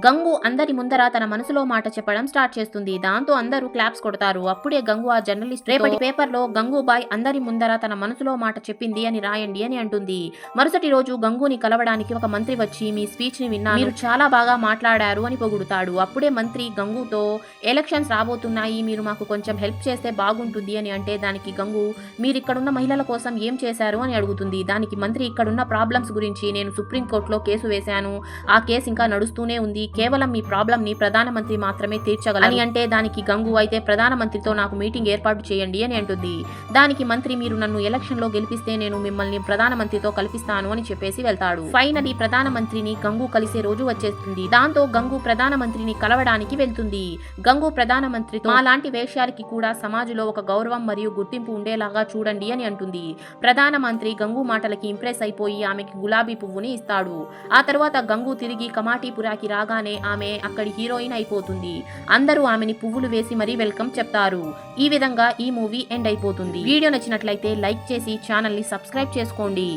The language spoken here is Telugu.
గంగు అందరి ముందర తన మనసులో మాట చెప్పడం స్టార్ట్ చేస్తుంది. దాంతో అందరూ క్లాప్స్ కొడతారు. అప్పుడే గంగు ఆ జర్నలిస్ట్ రేపటి పేపర్లో గంగూబాయ్ అందరి ముందర తన మనసులో మాట చెప్పింది అని రాయండి అని అంటుంది. మరుసటి రోజు గంగూని కలవడానికి ఒక మంత్రి వచ్చి మీ స్పీచ్ ని విన్నా, మీరు చాలా బాగా మాట్లాడారు అని పొగుడుతాడు. అప్పుడే మంత్రి గంగూతో ఎలక్షన్స్ రాబోతున్నాయి, మీరు మాకు కొంచెం హెల్ప్ చేస్తే బాగుంటుంది అని అంటే దానికి గంగు మీరు ఇక్కడున్న మహిళల కోసం ఏం చేశారు అని అడుగుతుంది. దానికి మంత్రి ఇక్కడున్న ప్రాబ్లమ్స్ గురించి నేను సుప్రీంకోర్టులో కేసు వేశాను, ఆ కేసు ఇంకా నడుస్తూనే ఉంది, కేవలం మీ ప్రాబ్లం ని ప్రధానమంత్రి మాత్రమే తీర్చగలరు అని అంటే దానికి గంగు అయితే ప్రధానమంత్రితో నాకు మీటింగ్ ఏర్పాటు చేయండి అని అంటుంది. దానికి మంత్రి మీరు నన్ను ఎలక్షన్ లో గెలిపిస్తే నేను మిమ్మల్ని ప్రధానమంత్రితో కల్పిస్తాను అని చెప్పేసి వెళ్తాడు. ఫైనలీ ప్రధానమంత్రిని గంగు కలిసే రోజు వచ్చేస్తుంది. దాంతో గంగు ప్రధానమంత్రిని కలవడానికి వెళ్తుంది. గంగు ప్రధానమంత్రితో మాలాంటి వేశ్యాలకి కూడా సమాజంలో ఒక గౌరవం మరియు గుర్తింపు ఉండేలాగా చూడండి అని అంటుంది. ప్రధానమంత్రి గంగు మాటలకి ఇంప్రెస్ అయిపోయి ఆమెకి గులాబీ పువ్వుని ఇస్తాడు. ఆ తర్వాత గంగు తిరిగి కమాటీపురాకి రాగానే ఆమె అక్కడి హీరోయిన్ అయిపోతుంది. అందరూ ఆమెని పువ్వులు వేసి మరీ వెల్కమ్ చెప్తారు. ఈ విధంగా ఈ మూవీ ఎండ్ అయిపోతుంది. వీడియో నచ్చినట్లయితే లైక్ చేసి ఛానల్ ని సబ్స్క్రైబ్ చేసుకోండి.